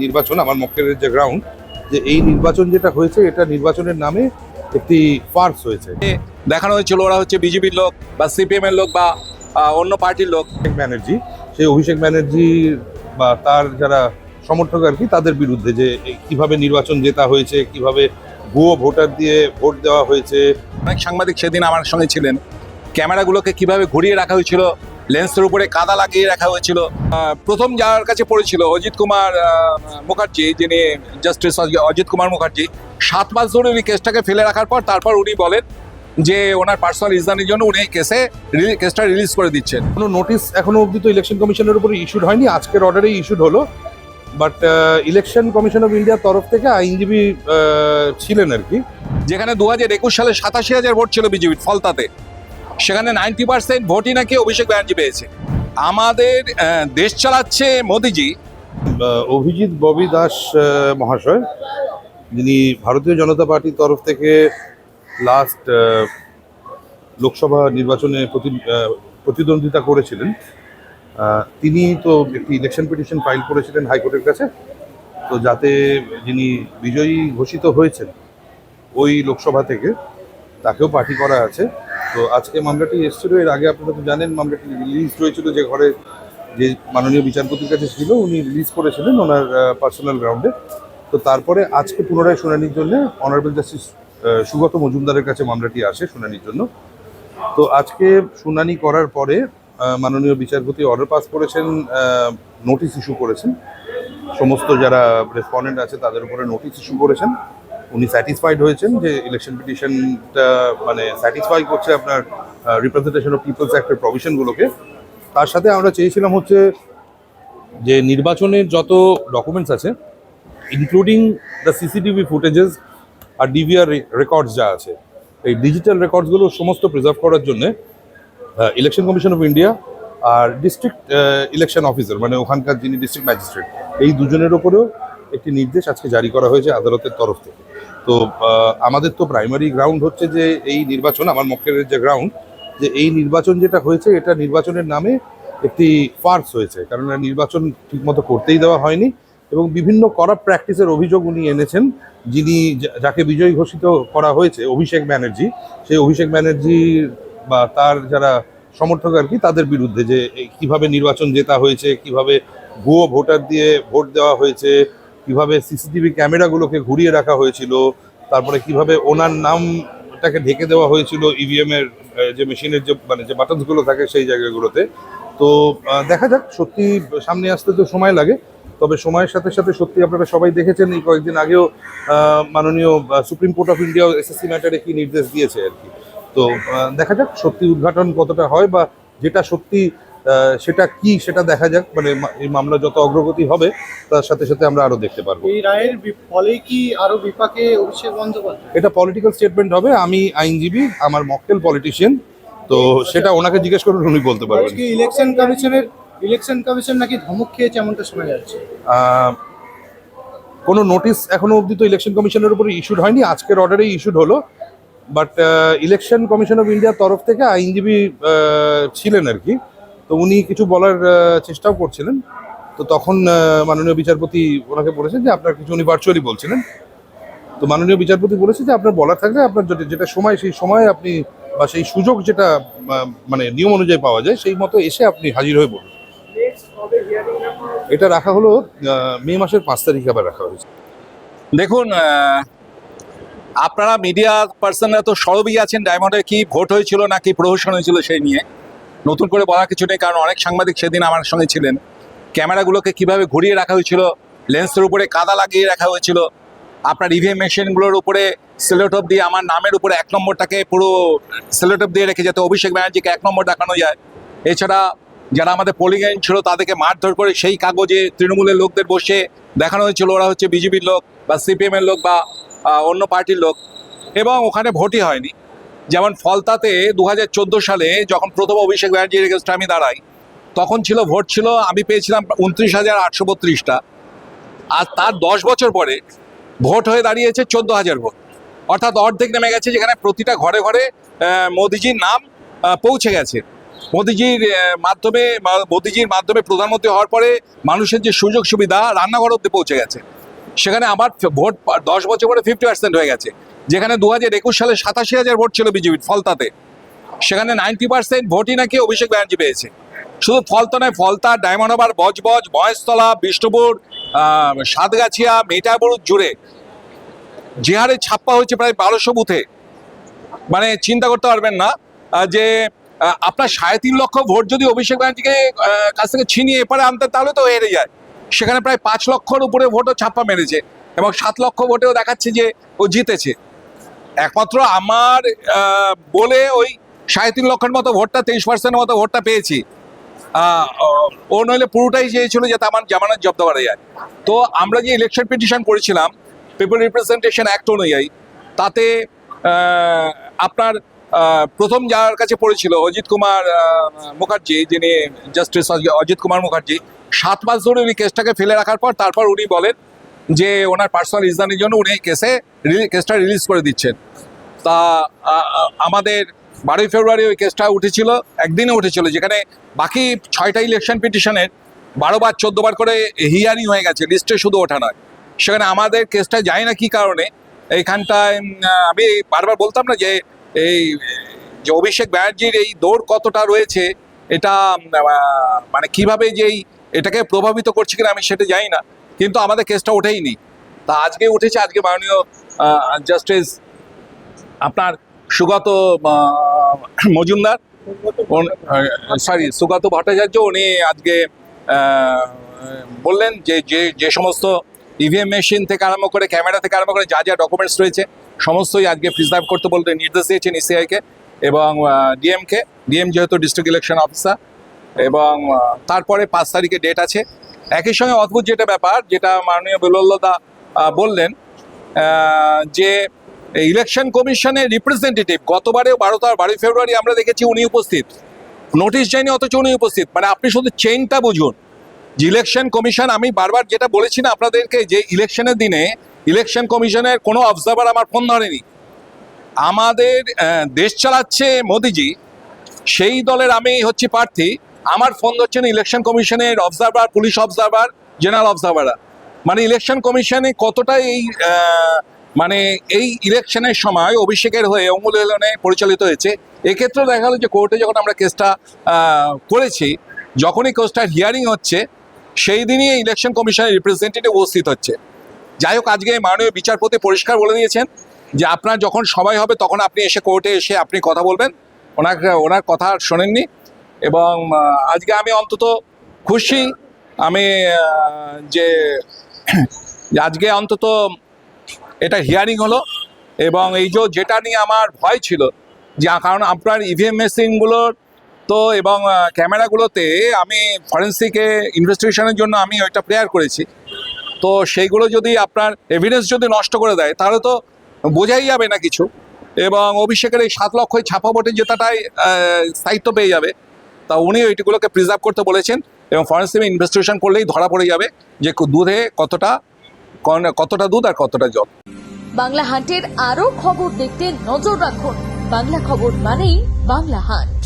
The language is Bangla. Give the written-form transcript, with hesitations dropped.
নির্বাচন আমার মক্কেলের যে গ্রাউন্ড, যে এই নির্বাচন যেটা হয়েছে এটা নির্বাচনের নামে একটি ফার্স হয়েছে। দেখানো হয়েছিল ওরা হচ্ছে বিজেপির লোক বা সিপিএম এর লোক বা অন্য পার্টির লোক। ব্যানার্জি, সেই অভিষেক ব্যানার্জি বা তার যারা সমর্থক আর কি, তাদের বিরুদ্ধে যে কিভাবে নির্বাচন জেতা হয়েছে, কিভাবে ভুয়ো ভোটার দিয়ে ভোট দেওয়া হয়েছে। অনেক সাংবাদিক সেদিন আমার সঙ্গে ছিলেন। ক্যামেরাগুলোকে কিভাবে ঘুরিয়ে রাখা হয়েছিল, লেন্সের উপরে কাদা লাগিয়ে রাখা হয়েছিল। প্রথম যার কাছে পড়েছিল অজিত কুমার মুখার্জি, যিনি জাস্টিস অজিত কুমার মুখার্জি, 7 মাস ধরে উনি কেসটাকে ফেলে রাখার পর তারপর উনি বলেন যে ওনার পার্সোনাল ইজদানির জন্য উনি কেসটা রিলিজ করে দিচ্ছেন। কোনো নোটিশ এখনো অবধি তো ইলেকশন কমিশনের উপরে ইস্যুড হয়নি, আজকের অর্ডারেই ইস্যুড হলো। বাট ইলেকশন কমিশন অফ ইন্ডিয়ার তরফ থেকে আইনজীবী ছিলেন আর কি। যেখানে 2021 সালে 87,000 ভোট ছিল বিজেপির ফলতাতে, সেখানে 90% ভোটই নাকি অভিষেক ব্যানার্জি পেয়েছে। আমাদের দেশ চালাচ্ছে মোদিজি। অভিজিৎ ববি দাস মহাশয়, যিনি ভারতীয় জনতা পার্টির তরফ থেকে লাস্ট লোকসভা নির্বাচনে প্রতিদ্বন্দ্বিতা করেছিলেন, তিনি তো একটি ইলেকশন পিটিশন ফাইল করেছিলেন হাইকোর্টের কাছে। তো যাতে যিনি বিজয়ী ঘোষিত হয়েছেন ওই লোকসভা থেকে, তাকেও পার্টি করা আছে। তো আজকে মামলাটি এসেছিল, এর আগে আপনারা তো জানেন মামলাটি রিলিজ হয়েছিল, যে ঘরে যে মাননীয় বিচারপতির কাছে ছিল উনি রিলিজ করেছিলেন ওনার পার্সোনাল গ্রাউন্ডে। তো তারপরে আজকে পুনরায় শুনানির জন্য অনারেবল জাস্টিস সুগত মজুমদারের কাছে মামলাটি আসে শুনানির জন্য। তো আজকে শুনানি করার পরে মাননীয় বিচারপতি অর্ডার পাস করেছেন, নোটিশ ইস্যু করেছেন, সমস্ত যারা রেসপন্ডেন্ট আছে তাদের উপরে নোটিশ ইস্যু করেছেন। উনি স্যাটিসফাইড হয়েছেন যে ইলেকশন পিটিশনটা মানে স্যাটিসফাই করছে আপনার রিপ্রেজেন্টেশন অফ পিপলস অ্যাক্টের প্রভিশনগুলোকে। তার সাথে আমরা চেয়েছিলাম হচ্ছে যে নির্বাচনের যত ডকুমেন্টস আছে, ইনক্লুডিং দ্য সিসিটিভি ফুটেজেস আর ডিভিআর রেকর্ডস যা আছে, এই ডিজিটাল রেকর্ডসগুলো সমস্ত প্রিজার্ভ করার জন্য ইলেকশন কমিশন অফ ইন্ডিয়া আর ডিস্ট্রিক্ট ইলেকশন অফিসার, মানে ওখানকার যিনি ডিস্ট্রিক্ট ম্যাজিস্ট্রেট, এই দুজনের ওপরেও একটি নির্দেশ আজকে জারি করা হয়েছে আদালতের তরফ থেকে। তো আমাদের তো প্রাইমারি গ্রাউন্ড হচ্ছে যে এই নির্বাচন আমার মক্কেলের যে গ্রাউন্ড, যে এই নির্বাচন যেটা হয়েছে এটা নির্বাচনের নামে একটি ফার্স হয়েছে, কারণ নির্বাচন ঠিকমতো করতেই দেওয়া হয়নি এবং বিভিন্ন করাপ্ট প্র্যাকটিসের অভিযোগ উনি এনেছেন। যিনি যাকে বিজয়ী ঘোষিত করা হয়েছে অভিষেক ব্যানার্জি, সেই অভিষেক ব্যানার্জি বা তার যারা সমর্থক আর কি, তাদের বিরুদ্ধে যে কিভাবে নির্বাচন জেতা হয়েছে, কিভাবে ভুয়ো ভোটার দিয়ে ভোট দেওয়া হয়েছে, কিভাবে সিসিটিভি ক্যামেরাগুলোকে ঘুরিয়ে রাখা হয়েছিল, তারপরে কিভাবে ওনার নামটাকে ঢেকে দেওয়া হয়েছিল ইভিএম এর যে মেশিনের যে মানে যে বাটনসগুলো থাকে সেই জায়গাগুলোতে। তো দেখা যাক, সত্যি সামনে আসতে তো সময় লাগে, তবে সময়ের সাথে সাথে সত্যি আপনারা সবাই দেখেছেন এই কয়েকদিন আগেও মাননীয় supreme court of India SSC ম্যাটারে কি নির্দেশ দিয়েছে আর কি। তো দেখা যাক সত্যি উদ্ঘাটন কতটা হয়, বা যেটা সত্যি সেটা কি সেটা দেখা যাক। মানে এই মামলা যত অগ্রগতি হবে তার সাথে সাথে আমরা আরো দেখতে পারবো। এই রায়ের ফলে কি আরো বিপাকে অভিষেক বন্দ্যোপাধ্যায়? এটা পলিটিক্যাল স্টেটমেন্ট হবে, আমি আইনজীবী, আমার মক্কেল পলিটিশিয়ান, তো সেটা ওনাকে জিজ্ঞেস করুন, উনি বলতে পারবেন। ইলেকশন কমিশন নাকি ধমক খেয়েছে এমনটা শোনা যাচ্ছে। কোনো নোটিশ এখনো অবধি তো ইলেকশন কমিশনের উপরে ইস্যুড হয়নি, আজকের অর্ডারেই ইস্যুড হলো। বাট ইলেকশন কমিশন অফ ইন্ডিয়ার তরফ থেকে আইনজীবী ছিলেন আর কি, তো উনি কিছু বলার চেষ্টাও করছিলেন। তো তখন মাননীয় বিচারপতি ওনাকে বলেছেন যে আপনার কিছু, উনি ভার্চুয়ালি বলছিলেন, তো মাননীয় বিচারপতি বলেছে যে আপনার বলার থাকলে আপনার যেটা সময়, সেই সময় আপনি বা সেই সুযোগ যেটা মানে নিয়ম অনুযায়ী পাওয়া যায় সেই মতো এসে আপনি হাজির হয়ে বলুন। এটা রাখা হলো মে মাসের 5 তারিখে আবার রাখা হয়েছে। দেখুন, আপনারা মিডিয়া পার্সনরা তো সরবই আছেন ডায়মন্ডে কি ভোট হয়েছিল নাকি প্রহসন হয়েছিল সেই নিয়ে নতুন করে বলার কিছু নেই, কারণ অনেক সাংবাদিক সেদিন আমার সঙ্গে ছিলেন। ক্যামেরাগুলোকে কিভাবে ঘুরিয়ে রাখা হয়েছিল, লেন্সের উপরে কাদা লাগিয়ে রাখা হয়েছিল, আপনার ইভিএম মেশিনগুলোর উপরে সেলোটেপ দিয়ে আমার নামের উপরে 1 নম্বরটাকে পুরো সেলোটেপ দিয়ে রেখে যাতে অভিষেক ব্যানার্জিকে 1 নম্বর দেখানো যায়। এছাড়া যারা আমাদের পোলিং এজেন্ট ছিল তাদেরকে মারধর করে সেই কাগজে তৃণমূলের লোকদের বসে দেখানো হয়েছিল ওরা হচ্ছে বিজেপির লোক বা সিপিএম এর লোক বা অন্য পার্টির লোক, এবং ওখানে ভোটই হয়নি। যেমন ফলতাতে 2014 সালে যখন প্রথম অভিষেক ব্যানার্জির এগেন্স্টে আমি দাঁড়াই, তখন ভোট ছিল আমি পেয়েছিলাম 29,832টা, আর তার 10 বছর পরে ভোট হয়ে দাঁড়িয়েছে 14,000 ভোট, অর্থাৎ অর্ধেক নেমে গেছে, যেখানে প্রতিটা ঘরে ঘরে মোদিজির নাম পৌঁছে গেছে। মোদিজির মাধ্যমে প্রধানমন্ত্রী হওয়ার পরে মানুষের যে সুযোগ সুবিধা রান্নাঘর অব্দি পৌঁছে গেছে, সেখানে আমার ভোট 10 বছর পরে 50% হয়ে গেছে। যেখানে 2021 সালে 87,000 ভোট ছিল বিজেপির ফলতাতে, সেখানে 90% ভোটই নাকি অভিষেক ব্যানার্জি পেয়েছে। শুধু ফলতা নয়, ফলতা, ডায়মন্ড হারবার, বজবজ, মহেশতলা, বিষ্ণুপুর, সাতগাছিয়া, মেটাবুরুদ জুড়ে যে হারে ছাপ্পা হয়েছে প্রায় 1200 বুথে, মানে চিন্তা করতে পারবেন না যে আপনার 3.5 লক্ষ ভোট যদি অভিষেক ব্যানার্জিকে কাছ থেকে ছিনিয়ে এপারে আনতে, তাহলে তো হেরে যায়। সেখানে প্রায় 5 লক্ষর উপরে ভোটও ছাপ্পা মেরেছে এবং 7 লক্ষ ভোটেও দেখাচ্ছে যে ও জিতেছে। একমাত্র আমার বলে ওই 3.5 লক্ষের মতো ভোটটা, 23% মতো ভোটটা পেয়েছি। ও নইলে পুরোটাই চেয়েছিল যাতে আমার জামানত জব্দ করা যায়। তো আমরা যে ইলেকশন পিটিশন করেছিলাম পিপল রিপ্রেজেন্টেশন অ্যাক্ট অনুযায়ী, তাতে আপনার প্রথম যার কাছে পড়েছিল অজিত কুমার মুখার্জি, যিনি জাস্টিস অজিত কুমার মুখার্জি, 7 মাস ধরে উনি কেসটাকে ফেলে রাখার পর তারপর উনি বলেন যে ওনার পার্সোনাল রিজনের জন্য উনি এই কেসটা রিলিজ করে দিচ্ছেন। তা আমাদের 12 ফেব্রুয়ারি ওই কেসটা উঠেছিল, একদিনে উঠেছিল, যেখানে বাকি 6টা ইলেকশন পিটিশনের 12 বার 14 বার করে হিয়ারিং হয়ে গেছে, লিস্টে শুধু ওঠা নয়। সেখানে আমাদের কেসটা যায় না কি কারণে, এইখানটায় আমি বারবার বলতাম না যে এই যে অভিষেক ব্যানার্জির এই দৌড় কতটা রয়েছে, এটা মানে কিভাবে যে এটাকে প্রভাবিত করছে কিনা আমি সেটা জানি না, কিন্তু আমাদের কেসটা ওঠেইনি। তা আজকে উঠেছে। আজকে মাননীয় জাস্টিস আপনার সুগত মজুমদার, সুগত ভট্টাচার্য, উনি আজকে বললেন যে যে সমস্ত ইভিএম মেশিন থেকে আরম্ভ করে ক্যামেরা থেকে আরম্ভ করে যা যা ডকুমেন্টস রয়েছে সমস্তই আজকে প্রিজার্ভ করতে বলতে নির্দেশ দিয়েছেন ইসিআইকে এবং ডিএম যেহেতু ডিস্ট্রিক্ট ইলেকশন অফিসার। এবং তারপরে 5 তারিখে ডেট আছে। একই সঙ্গে অদ্ভুত যেটা ব্যাপার, যেটা মাননীয় বেলুল্লাদা বললেন, যে ইলেকশন কমিশনের রিপ্রেজেন্টেটিভ গতবারে 12 ফেব্রুয়ারি আমরা দেখেছি উনি উপস্থিত, নোটিশ যায়নি অথচ উনি উপস্থিত। মানে আপনি শুধু চেইনটা বুঝুন যে ইলেকশন কমিশন, আমি বারবার যেটা বলেছি না আপনাদেরকে, যে ইলেকশনের দিনে ইলেকশন কমিশনের কোনো অবজারভার আমার ফোন ধরেনি। আমাদের দেশ চালাচ্ছে মোদিজি, সেই দলের আমি হচ্ছি প্রার্থী, আমার ফোন ধরছেন ইলেকশন কমিশনের অবজারভার, পুলিশ অবজারভার, জেনারেল অবজারভাররা। মানে ইলেকশন কমিশনে কতটা মানে এই ইলেকশনের সময় অভিষেকের হয়ে অমূল্যনে পরিচালিত হয়েছে। এক্ষেত্রে দেখা গেল যে কোর্টে যখন আমরা কেসটা করেছি, যখনই কেসটার হিয়ারিং হচ্ছে সেই দিনই ইলেকশন কমিশনের রিপ্রেজেন্টেটিভ উপস্থিত হচ্ছে। যাই হোক, আজকে মাননীয় বিচারপতি পরিষ্কার বলে দিয়েছেন যে আপনার যখন সময় হবে তখন আপনি এসে কোর্টে এসে আপনি কথা বলবেন। ওনার কথা শোনেননি। এবং আজকে আমি অন্তত খুশি আমি যে আজকে অন্তত এটা হিয়ারিং হলো। এবং এই যেটা নিয়ে আমার ভয় ছিল, যে কারণ আপনার ইভিএম মেশিনগুলোর তো এবং ক্যামেরাগুলোতে আমি ফরেন্সিকে ইনভেস্টিগেশনের জন্য আমি ওইটা প্রেয়ার করেছি। তো সেইগুলো যদি আপনার এভিডেন্স যদি নষ্ট করে দেয় তাহলে তো বোঝাই যাবে না কিছু। এবং অভিষেকের এই 7 লক্ষ ছাপা ভোটের জেতাটাই স্থায়িত্ব পেয়ে যাবে। তা উনি ওইগুলোকে প্রিজার্ভ করতে বলেছেন এবং ফরেন্সিক ইনভেস্টিগেশন করলেই ধরা পড়ে যাবে যে দুধে কতটা দুধ আর কতটা জল। বাংলা হান্টের আরো খবর দেখতে নজর রাখুন। বাংলা খবর মানেই বাংলা হান্ট।